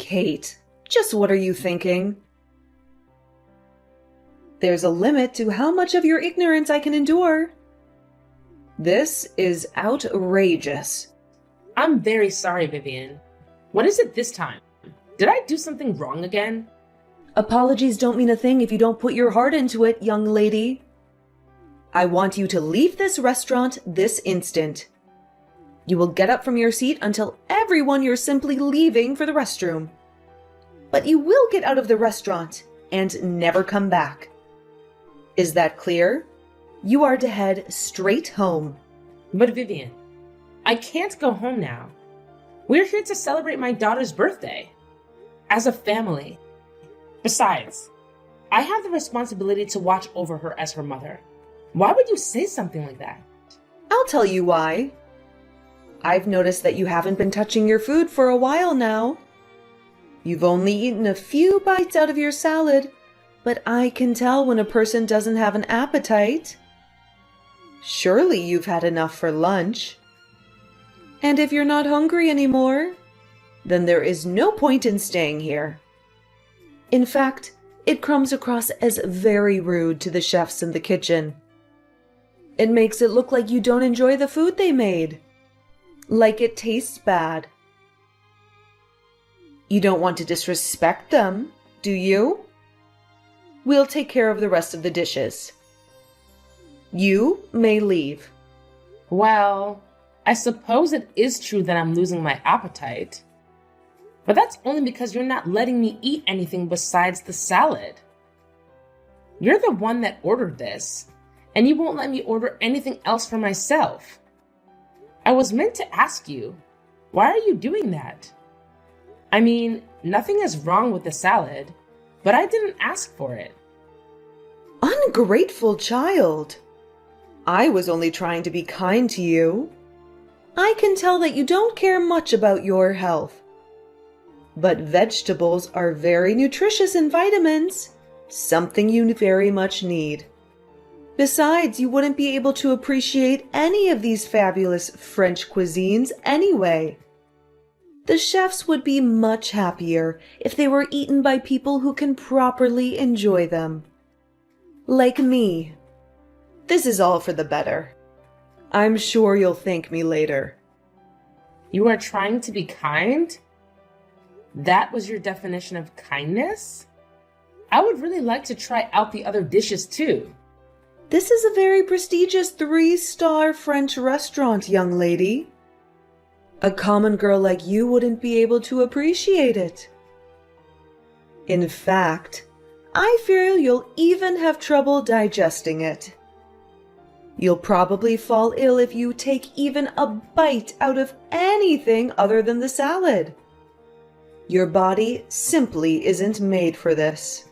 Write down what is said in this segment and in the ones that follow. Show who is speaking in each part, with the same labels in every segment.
Speaker 1: Kate, just what are you thinking? There's a limit to how much of your ignorance I can endure. This is outrageous.
Speaker 2: I'm very sorry, Vivian. What is it this time? Did I do something wrong again?
Speaker 1: Apologies don't mean a thing if you don't put your heart into it, young lady. I want you to leave this restaurant this instant. You will get up from your seat and tell everyone you're simply leaving for the restroom. But you will get out of the restaurant and never come back. Is that clear? You are to head straight home.
Speaker 2: But Vivian, I can't go home now. We're here to celebrate my daughter's birthday. As a family. Besides, I have the responsibility to watch over her as her mother. Why would you say something like that?
Speaker 1: I'll tell you why. I've noticed that you haven't been touching your food for a while now. You've only eaten a few bites out of your salad, but I can tell when a person doesn't have an appetite. Surely you've had enough for lunch. And if you're not hungry anymore, then there is no point in staying here. In fact, it comes across as very rude to the chefs in the kitchen. It makes it look like you don't enjoy the food they made. Like it tastes bad. You don't want to disrespect them, do you? We'll take care of the rest of the dishes. You may leave.
Speaker 2: Well, I suppose it is true that I'm losing my appetite. But that's only because you're not letting me eat anything besides the salad. You're the one that ordered this, and you won't let me order anything else for myself. I was meant to ask you, why are you doing that? I mean, nothing is wrong with the salad, but I didn't ask for it.
Speaker 1: Ungrateful child. I was only trying to be kind to you. I can tell that you don't care much about your health. But vegetables are very nutritious in vitamins, something you very much need. Besides, you wouldn't be able to appreciate any of these fabulous French cuisines anyway. The chefs would be much happier if they were eaten by people who can properly enjoy them. Like me. This is all for the better. I'm sure you'll thank me later.
Speaker 2: You are trying to be kind? That was your definition of kindness? I would really like to try out the other dishes too.
Speaker 1: This is a very prestigious 3-star French restaurant, young lady. A common girl like you wouldn't be able to appreciate it. In fact, I fear you'll even have trouble digesting it. You'll probably fall ill if you take even a bite out of anything other than the salad. Your body simply isn't made for this.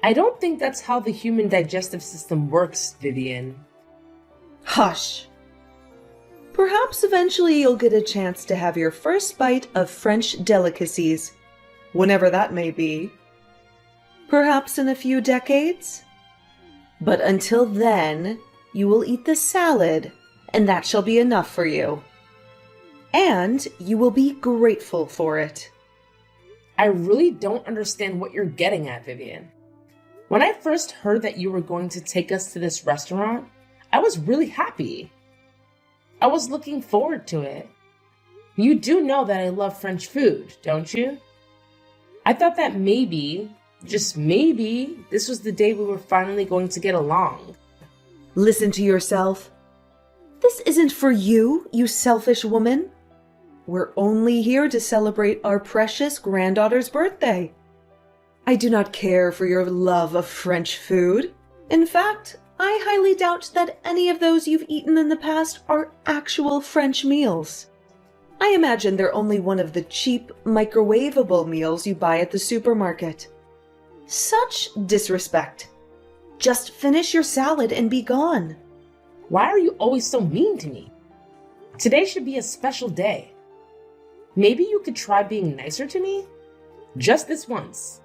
Speaker 2: I don't think that's how the human digestive system works, Vivian.
Speaker 1: Hush. Perhaps eventually you'll get a chance to have your first bite of French delicacies, whenever that may be. Perhaps in a few decades? But until then, you will eat the salad, and that shall be enough for you. And you will be grateful for it.
Speaker 2: I really don't understand what you're getting at, Vivian. When I first heard that you were going to take us to this restaurant, I was really happy. I was looking forward to it. You do know that I love French food, don't you? I thought that maybe, just maybe, this was the day we were finally going to get along.
Speaker 1: Listen to yourself. This isn't for you, you selfish woman. We're only here to celebrate our precious granddaughter's birthday. I do not care for your love of French food. In fact, I highly doubt that any of those you've eaten in the past are actual French meals. I imagine they're only one of the cheap, microwavable meals you buy at the supermarket. Such disrespect. Just finish your salad and be gone.
Speaker 2: Why are you always so mean to me? Today should be a special day. Maybe you could try being nicer to me? Just this once.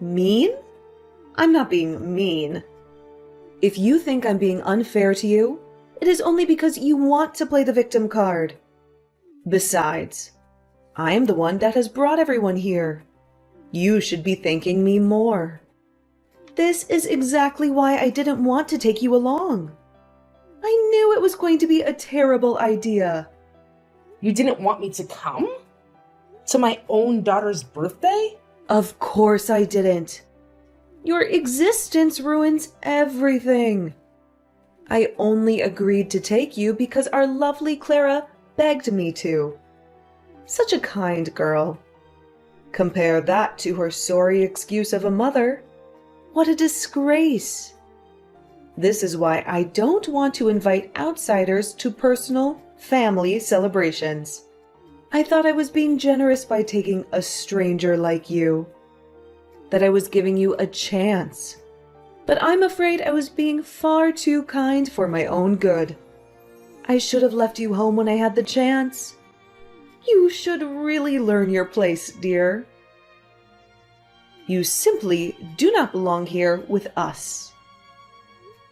Speaker 1: Mean? I'm not being mean. If you think I'm being unfair to you, it is only because you want to play the victim card. Besides, I'm the one that has brought everyone here. You should be thanking me more. This is exactly why I didn't want to take you along. I knew it was going to be a terrible idea.
Speaker 2: You didn't want me to come? To my own daughter's birthday?
Speaker 1: Of course I didn't. Your existence ruins everything. I only agreed to take you because our lovely Clara begged me to. Such a kind girl. Compare that to her sorry excuse of a mother. What a disgrace. This is why I don't want to invite outsiders to personal, family celebrations. I thought I was being generous by taking a stranger like you. That I was giving you a chance. But I'm afraid I was being far too kind for my own good. I should have left you home when I had the chance. You should really learn your place, dear. You simply do not belong here with us.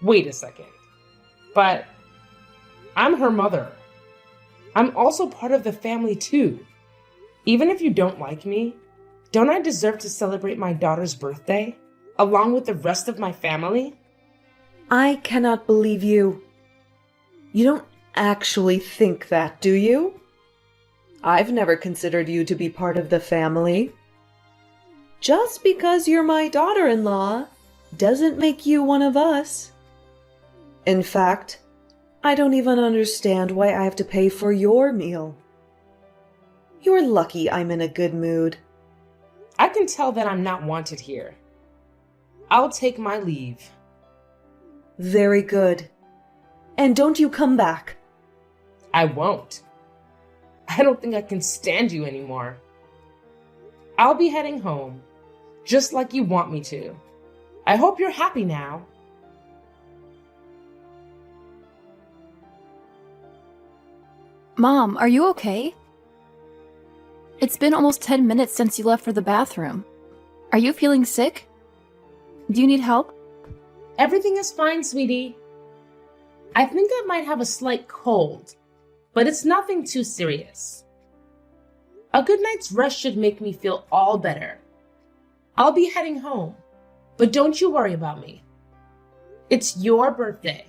Speaker 2: Wait a second. But I'm her mother. I'm also part of the family too. Even if you don't like me, don't I deserve to celebrate my daughter's birthday along with the rest of my family?
Speaker 1: I cannot believe you. You don't actually think that, do you? I've never considered you to be part of the family. Just because you're my daughter-in-law doesn't make you one of us. In fact, I don't even understand why I have to pay for your meal. You're lucky I'm in a good mood.
Speaker 2: I can tell that I'm not wanted here. I'll take my leave.
Speaker 1: Very good. And don't you come back.
Speaker 2: I won't. I don't think I can stand you anymore. I'll be heading home, just like you want me to. I hope you're happy now.
Speaker 3: Mom, are you okay? It's been almost 10 minutes since you left for the bathroom. Are you feeling sick? Do you need help?
Speaker 2: Everything is fine, sweetie. I think I might have a slight cold, but it's nothing too serious. A good night's rest should make me feel all better. I'll be heading home, but don't you worry about me. It's your birthday.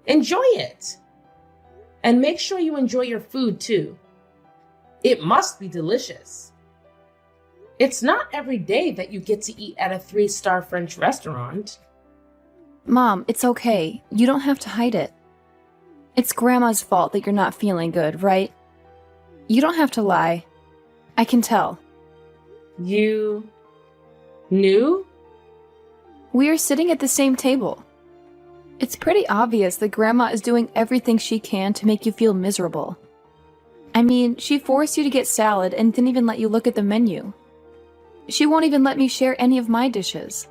Speaker 2: Enjoy it. And make sure you enjoy your food too. It must be delicious. It's not every day that you get to eat at a 3-star French restaurant.
Speaker 3: Mom, it's okay. You don't have to hide it. It's Grandma's fault that you're not feeling good, right? You don't have to lie. I can tell.
Speaker 2: You knew?
Speaker 3: We are sitting at the same table. It's pretty obvious that Grandma is doing everything she can to make you feel miserable. I mean, she forced you to get salad and didn't even let you look at the menu. She won't even let me share any of my dishes.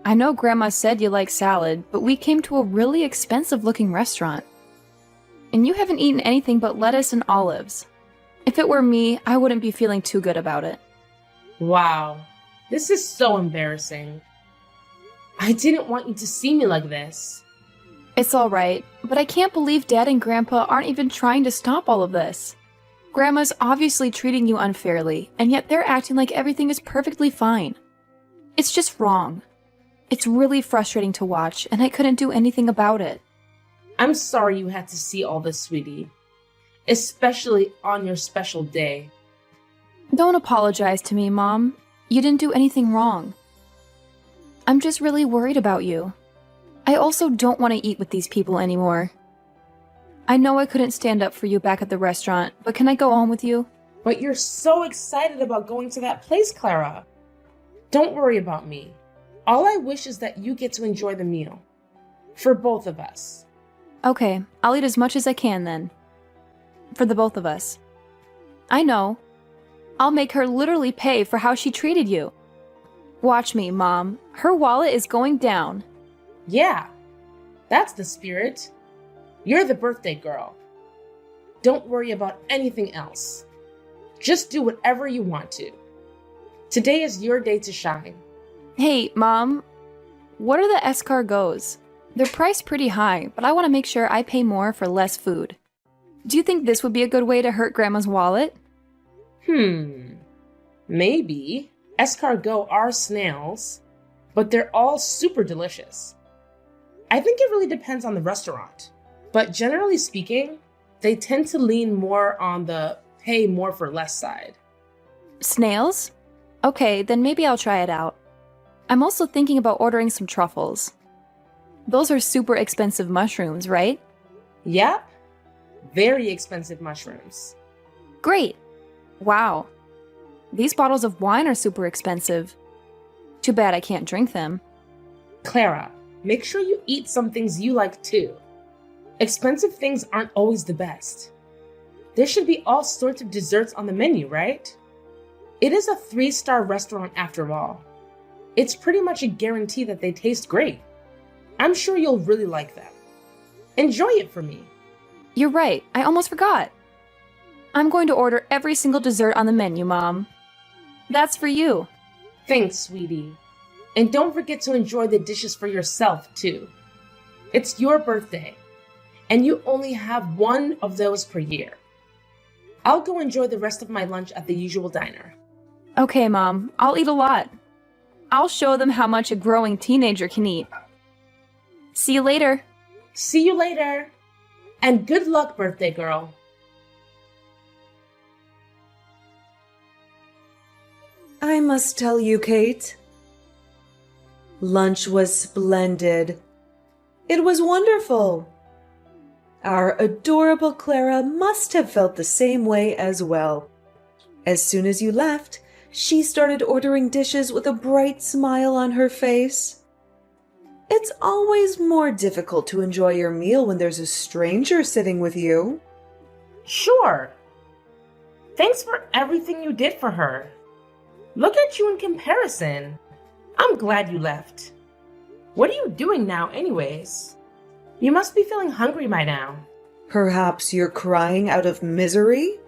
Speaker 3: I know Grandma said you like salad, but we came to a really expensive-looking restaurant. And you haven't eaten anything but lettuce and olives. If it were me, I wouldn't be feeling too good about it.
Speaker 2: Wow, this is so embarrassing. I didn't want you to see me like this.
Speaker 3: It's alright, but I can't believe Dad and Grandpa aren't even trying to stop all of this. Grandma's obviously treating you unfairly, and yet they're acting like everything is perfectly fine. It's just wrong. It's really frustrating to watch, and I couldn't do anything about it.
Speaker 2: I'm sorry you had to see all this, sweetie. Especially on your special day.
Speaker 3: Don't apologize to me, Mom. You didn't do anything wrong. I'm just really worried about you. I also don't want to eat with these people anymore. I know I couldn't stand up for you back at the restaurant, but can I go on with you?
Speaker 2: But you're so excited about going to that place, Clara. Don't worry about me. All I wish is that you get to enjoy the meal. For both of us.
Speaker 3: Okay, I'll eat as much as I can then. For the both of us. I know. I'll make her literally pay for how she treated you. Watch me, Mom. Her wallet is going down.
Speaker 2: Yeah, that's the spirit. You're the birthday girl. Don't worry about anything else. Just do whatever you want to. Today is your day to shine.
Speaker 3: Hey, Mom. What are the escargots? They're priced pretty high, but I want to make sure I pay more for less food. Do you think this would be a good way to hurt Grandma's wallet?
Speaker 2: Maybe. Escargot are snails, but they're all super delicious. I think it really depends on the restaurant. But generally speaking, they tend to lean more on the pay more for less side.
Speaker 3: Snails? Okay, then maybe I'll try it out. I'm also thinking about ordering some truffles. Those are super expensive mushrooms, right?
Speaker 2: Yep. Very expensive mushrooms.
Speaker 3: Great! Wow. These bottles of wine are super expensive. Too bad I can't drink them.
Speaker 2: Clara, make sure you eat some things you like too. Expensive things aren't always the best. There should be all sorts of desserts on the menu, right? It is a 3-star restaurant after all. It's pretty much a guarantee that they taste great. I'm sure you'll really like them. Enjoy it for me.
Speaker 3: You're right, I almost forgot. I'm going to order every single dessert on the menu, Mom. That's for you.
Speaker 2: Thanks, sweetie. And don't forget to enjoy the dishes for yourself, too. It's your birthday, and you only have one of those per year. I'll go enjoy the rest of my lunch at the usual diner.
Speaker 3: Okay, Mom, I'll eat a lot. I'll show them how much a growing teenager can eat. See you later.
Speaker 2: See you later. And good luck, birthday girl.
Speaker 1: I must tell you, Kate. Lunch was splendid. It was wonderful. Our adorable Clara must have felt the same way as well. As soon as you left, she started ordering dishes with a bright smile on her face. It's always more difficult to enjoy your meal when there's a stranger sitting with you.
Speaker 2: Sure. Thanks for everything you did for her. Look at you in comparison. I'm glad you left. What are you doing now anyways? You must be feeling hungry by now.
Speaker 1: Perhaps you're crying out of misery?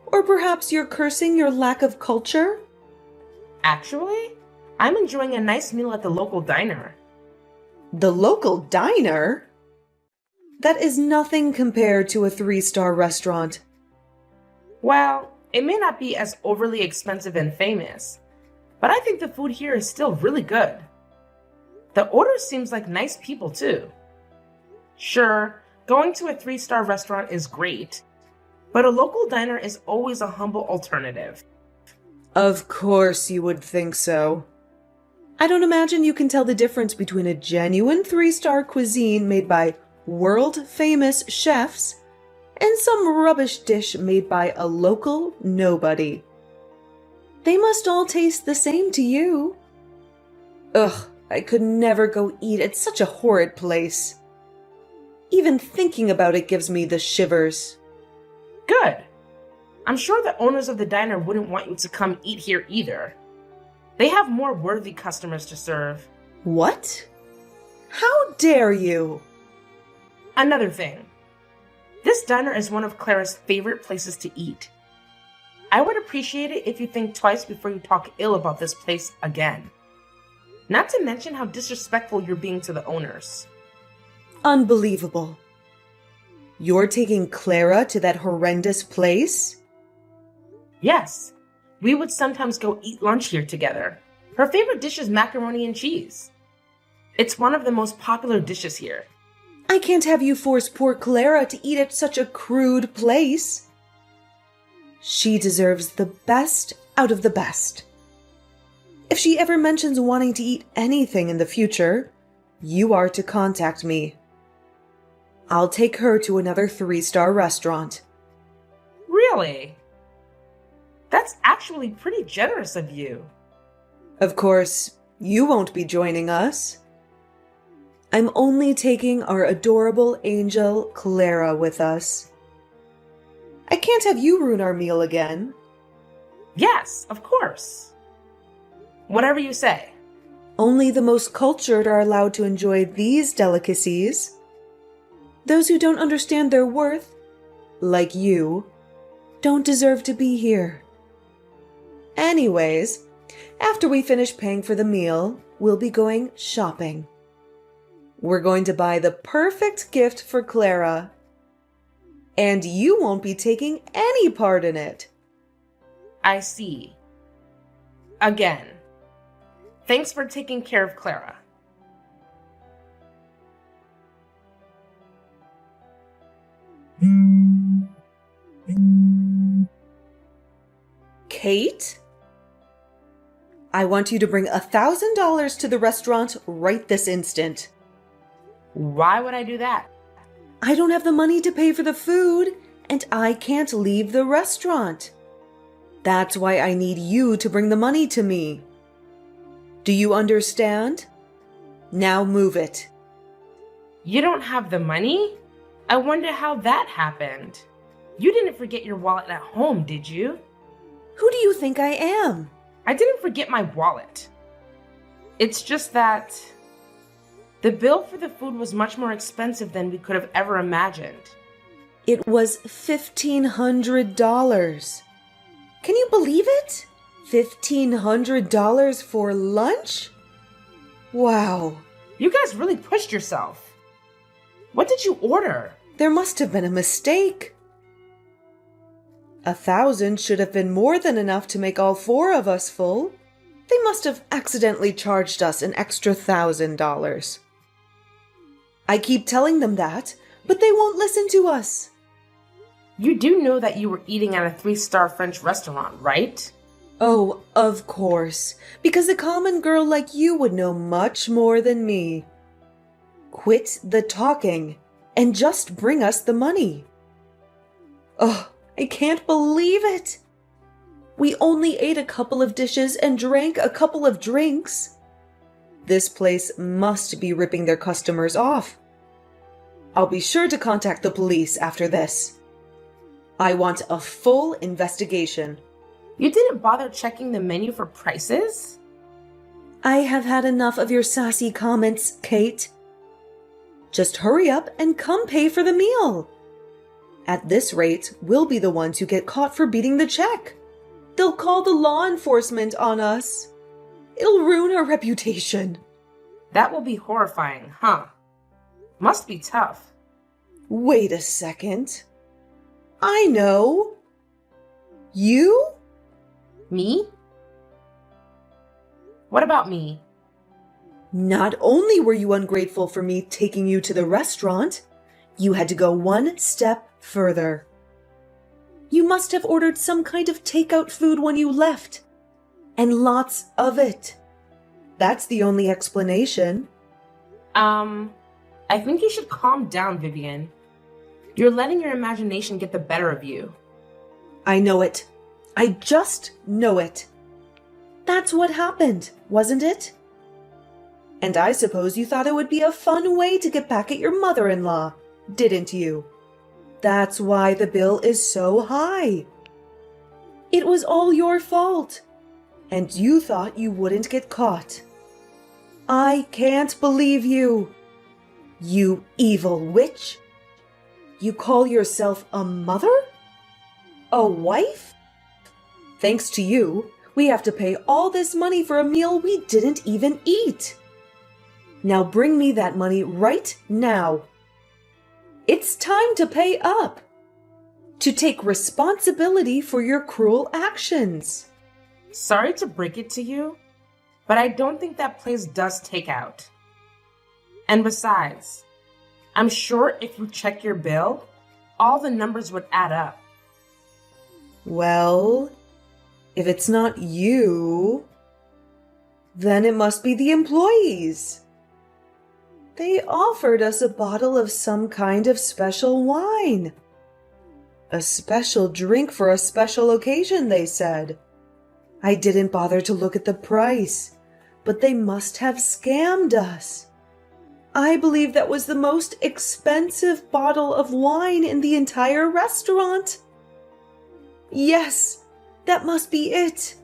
Speaker 1: Or perhaps you're cursing your lack of culture?
Speaker 2: Actually, I'm enjoying a nice meal at the local diner.
Speaker 1: The local diner? That is nothing compared to a 3-star restaurant.
Speaker 2: Well, it may not be as overly expensive and famous, but I think the food here is still really good. The order seems like nice people too. Sure, going to a 3-star restaurant is great, but a local diner is always a humble alternative.
Speaker 1: Of course you would think so. I don't imagine you can tell the difference between a genuine 3-star cuisine made by world-famous chefs and some rubbish dish made by a local nobody. They must all taste the same to you. Ugh, I could never go eat at such a horrid place. Even thinking about it gives me the shivers.
Speaker 2: Good. I'm sure the owners of the diner wouldn't want you to come eat here either. They have more worthy customers to serve.
Speaker 1: What? How dare you?
Speaker 2: Another thing. This diner is one of Clara's favorite places to eat. I would appreciate it if you think twice before you talk ill about this place again. Not to mention how disrespectful you're being to the owners.
Speaker 1: Unbelievable. You're taking Clara to that horrendous place?
Speaker 2: Yes, we would sometimes go eat lunch here together. Her favorite dish is macaroni and cheese. It's one of the most popular dishes here.
Speaker 1: I can't have you force poor Clara to eat at such a crude place. She deserves the best out of the best. If she ever mentions wanting to eat anything in the future, you are to contact me. I'll take her to another 3-star restaurant.
Speaker 2: Really? That's actually pretty generous of you.
Speaker 1: Of course, you won't be joining us. I'm only taking our adorable angel Clara with us. I can't have you ruin our meal again.
Speaker 2: Yes, of course. Whatever you say.
Speaker 1: Only the most cultured are allowed to enjoy these delicacies. Those who don't understand their worth, like you, don't deserve to be here. Anyways, after we finish paying for the meal, we'll be going shopping. We're going to buy the perfect gift for Clara. And you won't be taking any part in it.
Speaker 2: I see. Again. Thanks for taking care of Clara.
Speaker 1: Kate? I want you to bring $1,000 to the restaurant right this instant.
Speaker 2: Why would I do that?
Speaker 1: I don't have the money to pay for the food, and I can't leave the restaurant. That's why I need you to bring the money to me. Do you understand? Now move it.
Speaker 2: You don't have the money? I wonder how that happened. You didn't forget your wallet at home, did you?
Speaker 1: Who do you think I am?
Speaker 2: I didn't forget my wallet. It's just that the bill for the food was much more expensive than we could have ever imagined.
Speaker 1: It was $1,500. Can you believe it? $1,500 for lunch? Wow.
Speaker 2: You guys really pushed yourself. What did you order?
Speaker 1: There must have been a mistake. 1,000 should have been more than enough to make all four of us full. They must have accidentally charged us an extra $1,000. I keep telling them that, but they won't listen to us.
Speaker 2: You do know that you were eating at a 3-star French restaurant, right?
Speaker 1: Oh, of course, because a common girl like you would know much more than me. Quit the talking and just bring us the money. Oh, I can't believe it. We only ate a couple of dishes and drank a couple of drinks. This place must be ripping their customers off. I'll be sure to contact the police after this. I want a full investigation.
Speaker 2: You didn't bother checking the menu for prices?
Speaker 1: I have had enough of your sassy comments, Kate. Just hurry up and come pay for the meal. At this rate, we'll be the ones who get caught for beating the check. They'll call the law enforcement on us. It'll ruin our reputation.
Speaker 2: That will be horrifying, huh? Must be tough.
Speaker 1: Wait a second. I know. You?
Speaker 2: Me? What about me?
Speaker 1: Not only were you ungrateful for me taking you to the restaurant, you had to go one step further. You must have ordered some kind of takeout food when you left, and lots of it. That's the only explanation.
Speaker 2: I think you should calm down, Vivian. You're letting your imagination get the better of you.
Speaker 1: I know it. I just know it. That's what happened, wasn't it? And I suppose you thought it would be a fun way to get back at your mother-in-law, didn't you? That's why the bill is so high. It was all your fault, and you thought you wouldn't get caught. I can't believe you. You evil witch. You call yourself a mother? A wife? Thanks to you, we have to pay all this money for a meal we didn't even eat. Now bring me that money right now. It's time to pay up. To take responsibility for your cruel actions.
Speaker 2: Sorry to break it to you, but I don't think that place does takeout. And besides, I'm sure if you check your bill, all the numbers would add up.
Speaker 1: Well, if it's not you, then it must be the employees. They offered us a bottle of some kind of special wine. A special drink for a special occasion, they said. I didn't bother to look at the price, but they must have scammed us. I believe that was the most expensive bottle of wine in the entire restaurant. Yes, that must be it.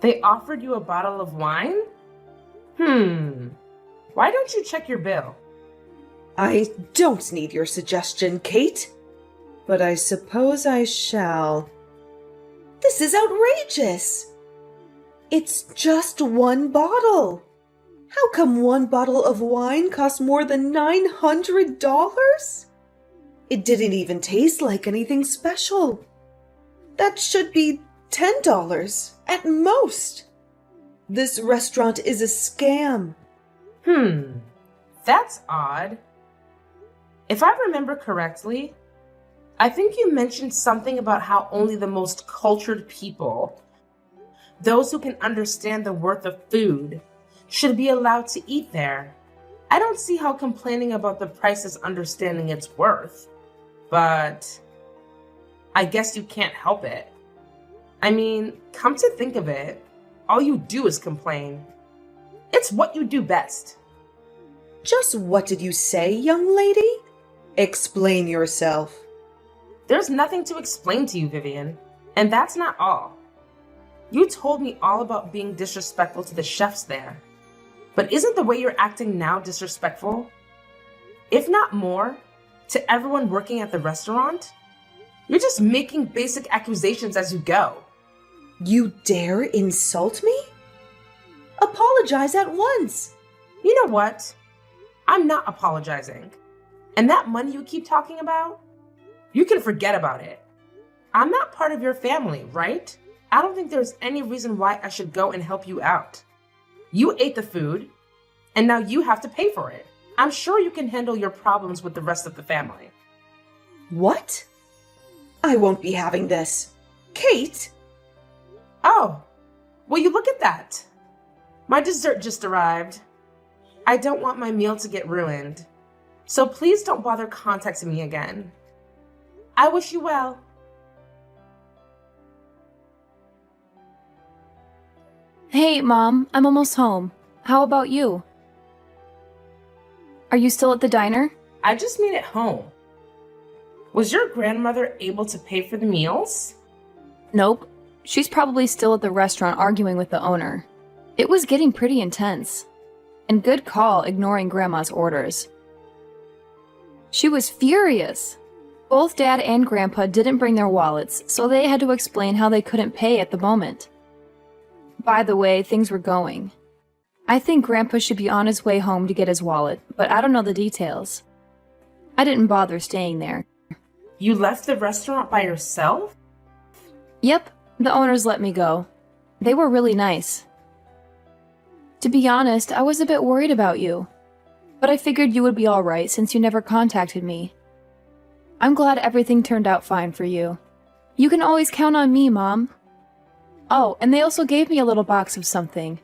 Speaker 2: They offered you a bottle of wine? Why don't you check your bill?
Speaker 1: I don't need your suggestion, Kate, but I suppose I shall. This is outrageous. It's just one bottle. How come one bottle of wine costs more than $900? It didn't even taste like anything special. That should be $10 at most. This restaurant is a scam.
Speaker 2: That's odd. If I remember correctly, I think you mentioned something about how only the most cultured people, those who can understand the worth of food, should be allowed to eat there. I don't see how complaining about the price is understanding its worth, but I guess you can't help it. I mean, come to think of it, all you do is complain. It's what you do best.
Speaker 1: Just what did you say, young lady? Explain yourself.
Speaker 2: There's nothing to explain to you, Vivian, and that's not all. You told me all about being disrespectful to the chefs there. But isn't the way you're acting now disrespectful? If not more, to everyone working at the restaurant? You're just making basic accusations as you go.
Speaker 1: You dare insult me? Apologize at once.
Speaker 2: You know what? I'm not apologizing. And that money you keep talking about? You can forget about it. I'm not part of your family, right? I don't think there's any reason why I should go and help you out. You ate the food, and now you have to pay for it. I'm sure you can handle your problems with the rest of the family.
Speaker 1: What? I won't be having this. Kate?
Speaker 2: Oh, will you look at that? My dessert just arrived. I don't want my meal to get ruined, so please don't bother contacting me again. I wish you well.
Speaker 3: Hey, Mom, I'm almost home. How about you? Are you still at the diner?
Speaker 2: I just made it home. Was your grandmother able to pay for the meals?
Speaker 3: Nope. She's probably still at the restaurant arguing with the owner. It was getting pretty intense. And good call ignoring Grandma's orders. She was furious. Both Dad and Grandpa didn't bring their wallets, so they had to explain how they couldn't pay at the moment. By the way, things were going. I think Grandpa should be on his way home to get his wallet, but I don't know the details. I didn't bother staying there.
Speaker 2: You left the restaurant by yourself?
Speaker 3: Yep, the owners let me go. They were really nice. To be honest, I was a bit worried about you, but I figured you would be alright since you never contacted me. I'm glad everything turned out fine for you. You can always count on me, Mom. Oh, and they also gave me a little box of something.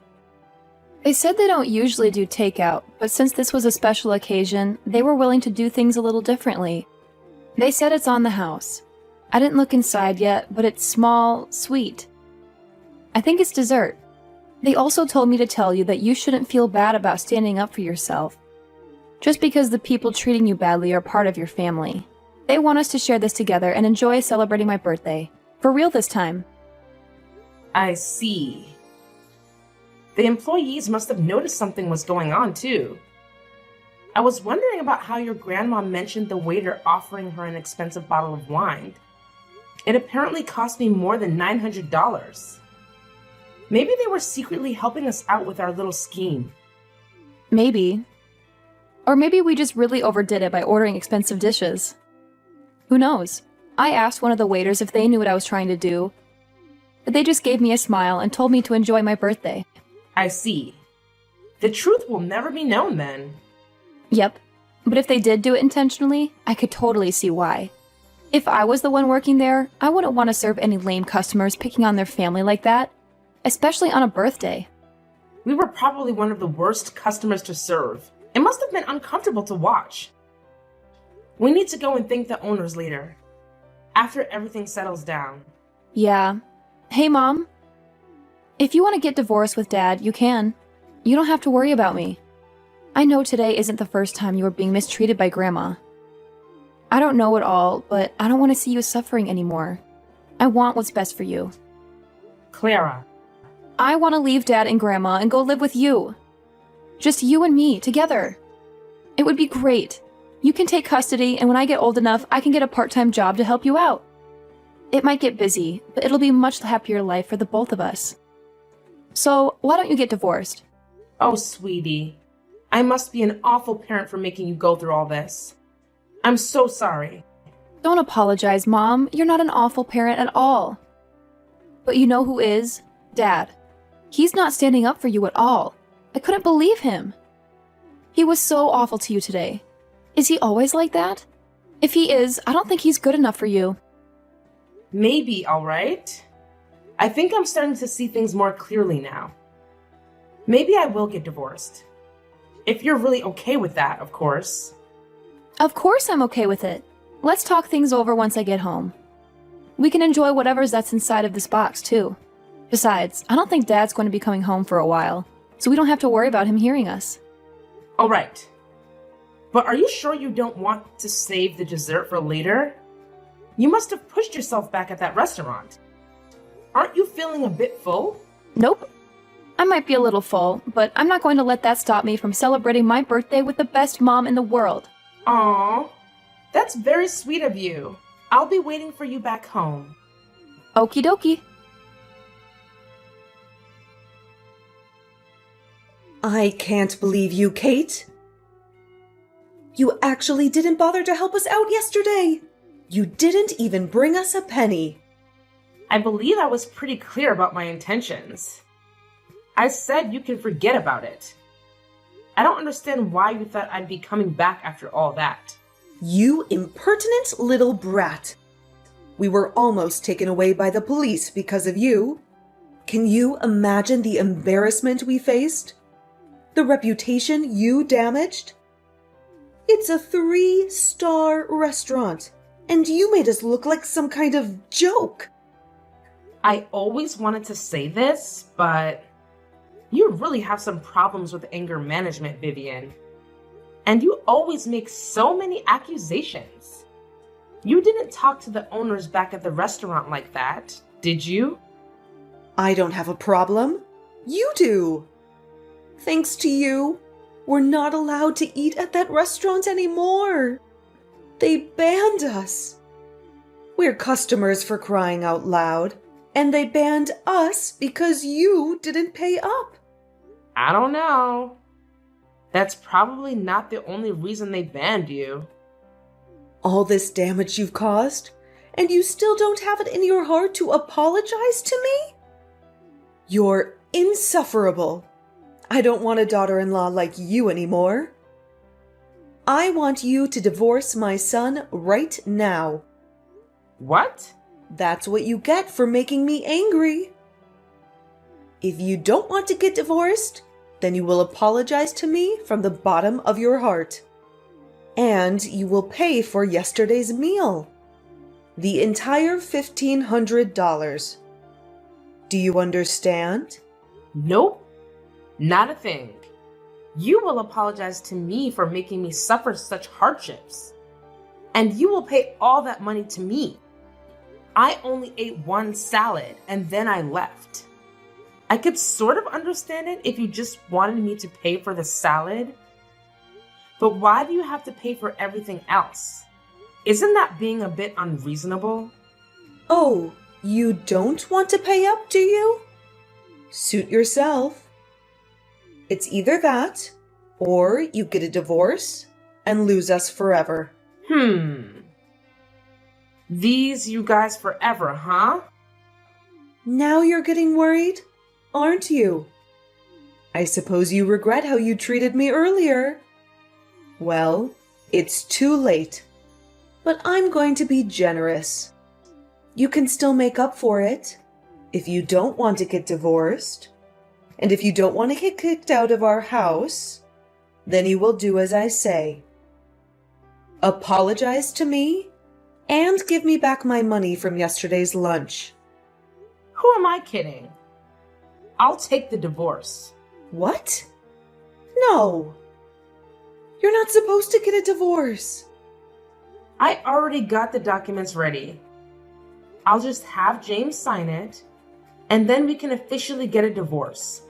Speaker 3: They said they don't usually do takeout, but since this was a special occasion, they were willing to do things a little differently. They said it's on the house. I didn't look inside yet, but it's small, sweet. I think it's dessert. They also told me to tell you that you shouldn't feel bad about standing up for yourself. Just because the people treating you badly are part of your family. They want us to share this together and enjoy celebrating my birthday. For real this time.
Speaker 2: I see. The employees must have noticed something was going on, too. I was wondering about how your grandma mentioned the waiter offering her an expensive bottle of wine. It apparently cost me more than $900. Maybe they were secretly helping us out with our little scheme.
Speaker 3: Maybe. Or maybe we just really overdid it by ordering expensive dishes. Who knows? I asked one of the waiters if they knew what I was trying to do, but they just gave me a smile and told me to enjoy my birthday.
Speaker 2: I see. The truth will never be known then.
Speaker 3: Yep, but if they did do it intentionally, I could totally see why. If I was the one working there, I wouldn't want to serve any lame customers picking on their family like that, especially on a birthday.
Speaker 2: We were probably one of the worst customers to serve. It must have been uncomfortable to watch. We need to go and thank the owners later, after everything settles down.
Speaker 3: Yeah. Hey, Mom. If you want to get divorced with Dad, you can. You don't have to worry about me. I know today isn't the first time you were being mistreated by Grandma. I don't know it all, but I don't want to see you suffering anymore. I want what's best for you.
Speaker 2: Clara.
Speaker 3: I want to leave Dad and Grandma and go live with you. Just you and me, together. It would be great. You can take custody, and when I get old enough, I can get a part-time job to help you out. It might get busy, but it'll be a much happier life for the both of us. So, why don't you get divorced?
Speaker 2: Oh, sweetie. I must be an awful parent for making you go through all this. I'm so sorry.
Speaker 3: Don't apologize, Mom. You're not an awful parent at all. But you know who is? Dad. He's not standing up for you at all. I couldn't believe him. He was so awful to you today. Is he always like that? If he is, I don't think he's good enough for you.
Speaker 2: Maybe, all right. I think I'm starting to see things more clearly now. Maybe I will get divorced. If you're really okay with that, of course.
Speaker 3: Of course I'm okay with it. Let's talk things over once I get home. We can enjoy whatever's that's inside of this box, too. Besides, I don't think Dad's going to be coming home for a while, so we don't have to worry about him hearing us.
Speaker 2: All right. But are you sure you don't want to save the dessert for later? You must have pushed yourself back at that restaurant. Aren't you feeling a bit full?
Speaker 3: Nope. I might be a little full, but I'm not going to let that stop me from celebrating my birthday with the best mom in the world.
Speaker 2: Aw, that's very sweet of you. I'll be waiting for you back home.
Speaker 3: Okie dokie.
Speaker 1: I can't believe you, Kate. You actually didn't bother to help us out yesterday. You didn't even bring us a penny.
Speaker 2: I believe I was pretty clear about my intentions. I said you can forget about it. I don't understand why you thought I'd be coming back after all that.
Speaker 1: You impertinent little brat. We were almost taken away by the police because of you. Can you imagine the embarrassment we faced? The reputation you damaged? It's a 3-star restaurant, and you made us look like some kind of joke.
Speaker 2: I always wanted to say this, but you really have some problems with anger management, Vivian. And you always make so many accusations. You didn't talk to the owners back at the restaurant like that, did you?
Speaker 1: I don't have a problem. You do. Thanks to you, we're not allowed to eat at that restaurant anymore. They banned us. We're customers for crying out loud, and they banned us because you didn't pay up.
Speaker 2: I don't know. That's probably not the only reason they banned you.
Speaker 1: All this damage you've caused, and you still don't have it in your heart to apologize to me? You're insufferable. I don't want a daughter-in-law like you anymore. I want you to divorce my son right now.
Speaker 2: What?
Speaker 1: That's what you get for making me angry. If you don't want to get divorced, then you will apologize to me from the bottom of your heart. And you will pay for yesterday's meal. The entire $1,500. Do you understand?
Speaker 2: Nope. Not a thing. You will apologize to me for making me suffer such hardships. And you will pay all that money to me. I only ate one salad and then I left. I could sort of understand it if you just wanted me to pay for the salad. But why do you have to pay for everything else? Isn't that being a bit unreasonable?
Speaker 1: Oh, you don't want to pay up, do you? Suit yourself. It's either that, or you get a divorce and lose us forever.
Speaker 2: These you guys forever, huh?
Speaker 1: Now you're getting worried, aren't you? I suppose you regret how you treated me earlier. Well, it's too late. But I'm going to be generous. You can still make up for it if you don't want to get divorced. And if you don't want to get kicked out of our house, then you will do as I say. Apologize to me and give me back my money from yesterday's lunch.
Speaker 2: Who am I kidding? I'll take the divorce.
Speaker 1: What? No. You're not supposed to get a divorce.
Speaker 2: I already got the documents ready. I'll just have James sign it, and then we can officially get a divorce.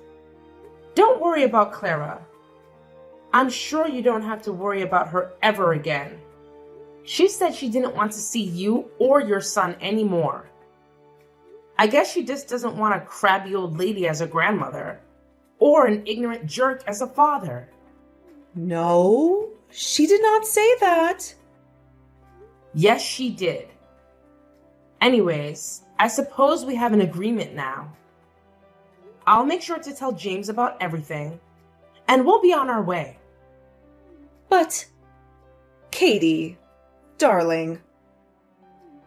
Speaker 2: Don't worry about Clara. I'm sure you don't have to worry about her ever again. She said she didn't want to see you or your son anymore. I guess she just doesn't want a crabby old lady as a grandmother, or an ignorant jerk as a father.
Speaker 1: No, she did not say that.
Speaker 2: Yes, she did. Anyways, I suppose we have an agreement now. I'll make sure to tell James about everything, and we'll be on our way.
Speaker 1: But, Katie, darling,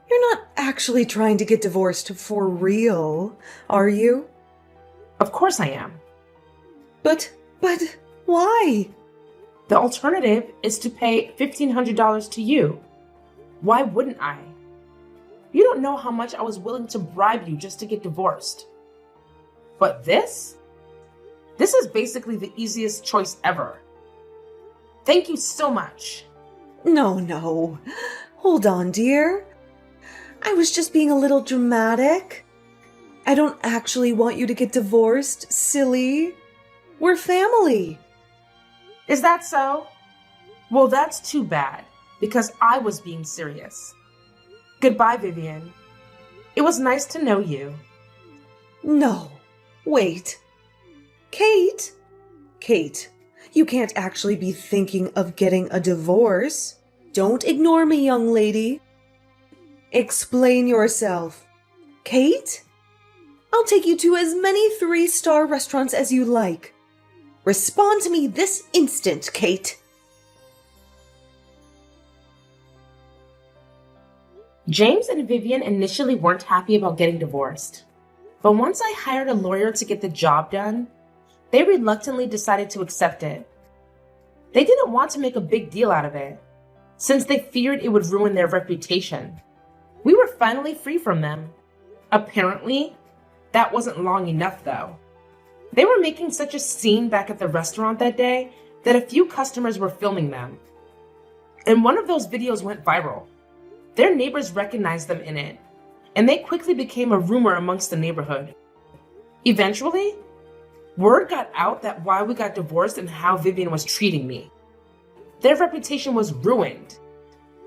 Speaker 1: you're not actually trying to get divorced for real, are you?
Speaker 2: Of course I am.
Speaker 1: But, why?
Speaker 2: The alternative is to pay $1,500 to you. Why wouldn't I? You don't know how much I was willing to bribe you just to get divorced. But this is basically the easiest choice ever. Thank you so much.
Speaker 1: No. Hold on, dear. I was just being a little dramatic. I don't actually want you to get divorced, silly. We're family.
Speaker 2: Is that so? Well, that's too bad, because I was being serious. Goodbye, Vivian. It was nice to know you.
Speaker 1: No, wait. Kate, you can't actually be thinking of getting a divorce. Don't ignore me, young lady. Explain yourself. Kate? I'll take you to as many 3-star restaurants as you like. Respond to me this instant, Kate.
Speaker 2: James and Vivian initially weren't happy about getting divorced. But once I hired a lawyer to get the job done, they reluctantly decided to accept it. They didn't want to make a big deal out of it, since they feared it would ruin their reputation. We were finally free from them. Apparently, that wasn't long enough though. They were making such a scene back at the restaurant that day that a few customers were filming them. And one of those videos went viral. Their neighbors recognized them in it, and they quickly became a rumor amongst the neighborhood. Eventually, word got out that why we got divorced and how Vivian was treating me. Their reputation was ruined.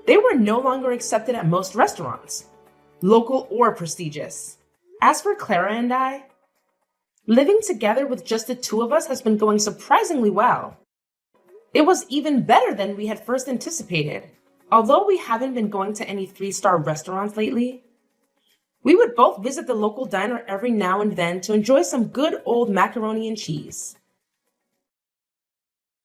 Speaker 2: They were no longer accepted at most restaurants, local or prestigious. As for Clara and I, living together with just the two of us has been going surprisingly well. It was even better than we had first anticipated. Although we haven't been going to any 3-star restaurants lately, we would both visit the local diner every now and then to enjoy some good old macaroni and cheese.